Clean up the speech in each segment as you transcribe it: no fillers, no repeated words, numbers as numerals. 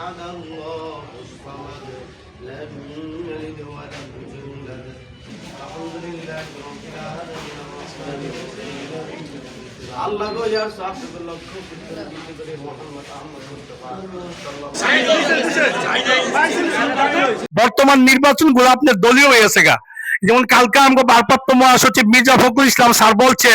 أحد الله الصمد لم يلد ولم يولد الحمد لله رب العالمين الرحمن الرحيم আল্লাহ গো ইয়ার সাথে লক্ষ করে মুহাম্মদ আহমদ মুস্তাফা বর্তমান নির্বাচনগুলো আপনার দলীয় হয়ে গেছে গা। যেমন কালকে আমাকে ভারপ্রাপ্ত মহাসচিব মির্জা ফখরুল ইসলাম স্যার বলছে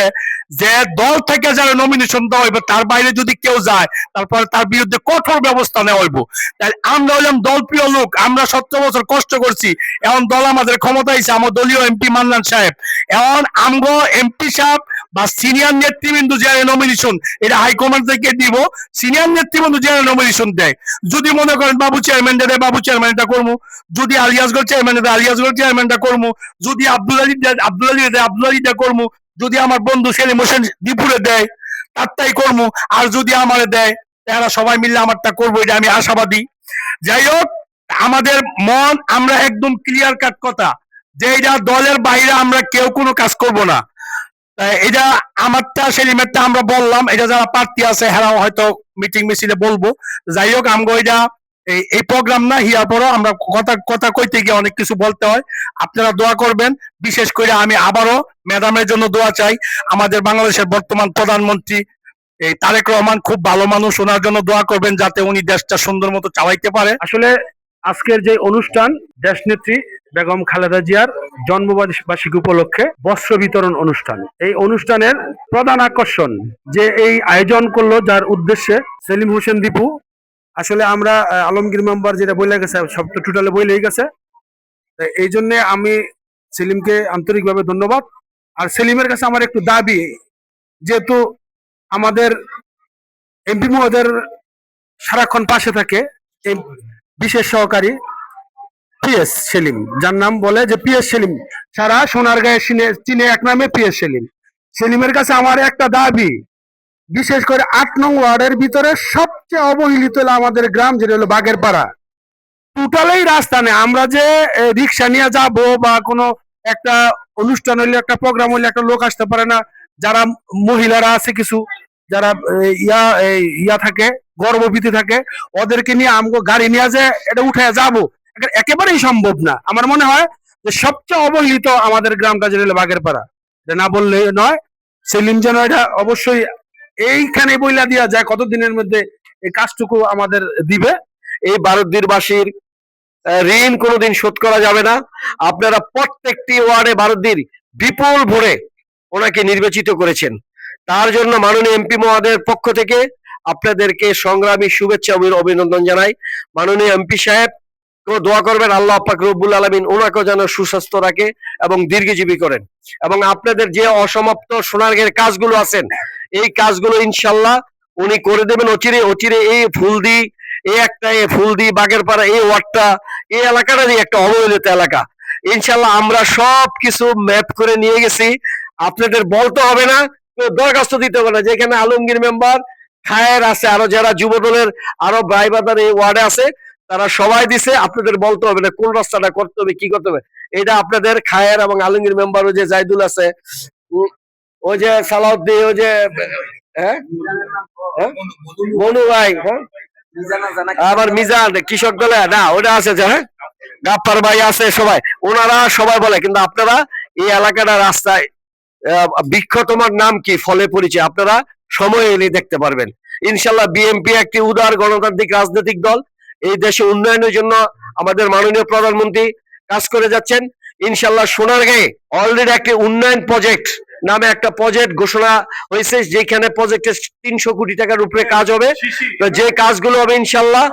যে দল থেকে যারা নমিনেশন দেওয়া হইবে তার বাইরে যদি কেউ যায় তারপরে তার বিরুদ্ধে কঠোর ব্যবস্থা নেওয়া হইব। তাই আমরা হলাম দলপ্রিয় লোক, আমরা 17 বছর কষ্ট করছি, এখন দল আমাদের ক্ষমতা হয়েছে, আমার দলীয় এমপি মান্নান সাহেব। এখন আমগো এমপি সাহেব বা সিনিয়র নেতৃবৃন্দ যারা নমিনেশন এটা হাইকমান্ড থেকে দিব, সিনিয়র নেতৃবৃন্দ যারা নমিনেশন দেয়, যদি মনে করেন বাবু চেয়ারম্যান দেয় বাবু চেয়ারম্যানটা করবো, যদি আলিয়াসগঞ্জ চেয়ারম্যান দেয় আলিয়াসগঞ্জ চেয়ারম্যানটা করবো, যদি আব্দুল আলী দেয় আব্দুল আলীটা করবো, যদি আমার বন্ধু সেলিম হোসেন দীপুরে দেয় তারটাই করবো, আর যদি আমারে দেয় তারা সবাই মিলে আমারটা করবো, এটা আমি আশাবাদী। যাই হোক, আমাদের মন আমরা একদম ক্লিয়ার কাট কথা যে এটা দলের বাইরে আমরা কেউ কোনো কাজ করব না। এটা আমারটা সেলিমেরটা আমরা বললাম, এটা যারা প্রার্থী আছে হেরাও হয়তো মিটিং মিছিলে বলবো। যাই হোক, আমগো এটা এই প্রোগ্রাম না হিয়া পরও আমরা কথা কথা কইতে গিয়ে অনেক কিছু বলতে হয়। আপনারা দোয়া করবেন, বিশেষ করে আমি আবারও ম্যাডামের জন্য দোয়া চাই। আমাদের বাংলাদেশের বর্তমান প্রধানমন্ত্রী এই তারেক রহমান খুব ভালো মানুষ, ওনার জন্য দোয়া করবেন যাতে উনি দেশটা সুন্দর মতো চালাইতে পারে। আসলে আজকের যে অনুষ্ঠান দেশনেত্রী বেগম খালেদা জিয়ার জন্মবার্ষিকী উপলক্ষে বস্ত্র বিতরণ অনুষ্ঠান, এই অনুষ্ঠানের প্রধান আকর্ষণ যে এই আয়োজন করলো যার উদ্দেশ্যে সেলিম হোসেন দীপু। আসলে আমরা আলমগীর মেম্বার যেটা বলে গেছে সব তো টোটালে বলেই গেছে, এই জন্য আমি সেলিমকে আন্তরিকভাবে ধন্যবাদ। আর সেলিমের কাছে আমার একটু দাবি, যেহেতু আমাদের এমপি মহোদয়ের সারাক্ষণ পাশে থাকে বিশেষ সহকারী পিএস সেলিম, যার নাম বলে যে পিএস সেলিম, সারা সোনারগাঁয়ে চিনে এক নামে পিএস সেলিম। সেলিমের কাছে আমার একটা দাবি, বিশেষ করে 8 নং ওয়ার্ডের ভিতরে সবচেয়ে অবহেলিত হলো আমাদের গ্রাম, যেটা হলো বাগেরপাড়া। টোটালেই রাস্তা নেই, আমরা যে রিক্সা নিয়ে যাব বা কোনো একটা অনুষ্ঠান হইলে একটা প্রোগ্রাম হইলে একটা লোক আসতে পারে না, যারা মহিলারা আছে কিছু যারা ইয়া থাকে গর্ভবতী থাকে, ওদেরকে নিয়ে আমগো গাড়ি নিয়ে যে এটা উঠে যাবো একেবারেই সম্ভব না। আমার মনে হয় যে সবচেয়ে অবহেলিত আমাদের গ্রামটা যেটা হলো বাগেরপাড়া, এটা না বললে নয়। সেলিম যেন এটা অবশ্যই এইখানে বইলা দিয়া যায় কতদিনের মধ্যে এই কাজটুকু আমাদের দিবে। এই ভারতদীরবাসীর ঋণ কোনোদিন শোধ করা যাবে না। আপনারা প্রত্যেকটি ওয়ার্ডে ভারতদীর বিপুল ভোরে ওনাকে নির্বাচিত করেছেন, তার জন্য মাননীয় এমপি মহোদয়ের পক্ষ থেকে আপনাদেরকে সংগ্রামী শুভেচ্ছা ও অভিনন্দন জানাই। মাননীয় এমপি সাহেব দোয়া করবেন আল্লাহ পাক রব্বুল আলামিন ওনাকেও যেন সুস্বাস্থ্য রাখে এবং দীর্ঘজীবী করেন, এবং আপনাদের যে অসমাপ্ত সোনারগাঁয়ের কাজগুলো আছেন এই কাজগুলো ইনশাল্লাহ উনি করে দেবেন অচিরে অচিরে। এই ফুলদি এই ফুলদি বাগেরপাড়া এই ওয়ার্ডটা এই এলাকাটারই একটা অবহেলিত এলাকা। ইনশাল্লাহ আমরা সব কিছু ম্যাপ করে নিয়ে গেছি, আপনাদের বলতে হবে না, দরখাস্ত দিতে হবে না। যেখানে আলমগীর মেম্বার খায়ের আছে, আরো যারা যুব দলের আরো ভাই বাদার এই ওয়ার্ডে আছে তারা সবাই দিছে, আপনাদের বলতে হবে না কোন রাস্তাটা করতে হবে কি করতে হবে। এটা আপনাদের খায়ের এবং আলমগীর মেম্বার ওই যে জাইদুল আছে, ওই যে সালাউদ্দিন, ওই যে মনু ভাই, আবার মিজান কৃষক দলে না ওটা আছে যে গাপ্পার ভাই আছে, সবাই ওনারা সবাই বলে, কিন্তু আপনারা এই এলাকাটা রাস্তায় বৃক্ষ তোমার নাম কি ফলে পরিচয় আপনারা সময় এলে দেখতে পারবেন। ইনশাল্লাহ বিএনপি একটি উদার গণতান্ত্রিক রাজনৈতিক দল, এই দেশে উন্নয়নের জন্য আমাদের মাননীয় প্রধানমন্ত্রী কাজ করে যাচ্ছেন। ইনশাল্লাহ সোনারগাঁয়ে অলরেডি একটি উন্নয়ন প্রজেক্ট নামে একটা প্রজেক্ট ঘোষণা হয়েছে, যেখানে প্রজেক্টে 300 কোটি টাকার উপরে কাজ হবে। তো যে কাজগুলো হবে ইনশাল্লাহ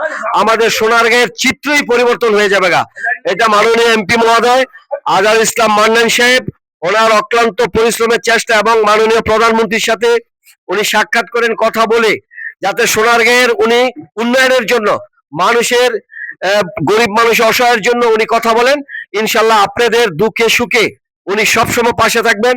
আমাদের সোনারগাঁয়ের চিত্রই পরিবর্তন হয়ে যাবে গা। এটা মাননীয় এমপি মহোদয় আজহার ইসলাম মান্নান সাহেব ওনার অক্লান্ত পরিশ্রমের চেষ্টা এবং মাননীয় প্রধানমন্ত্রীর সাথে উনি সাক্ষাৎ করেন, কথা বলে যাতে সোনারগাঁয়ের উনি উন্নয়নের জন্য মানুষের গরিব মানুষ অসহায়ের জন্য উনি কথা বলেন। ইনশাল্লাহ আপনাদের দুঃখে সুখে উনি সবসময় পাশে থাকবেন।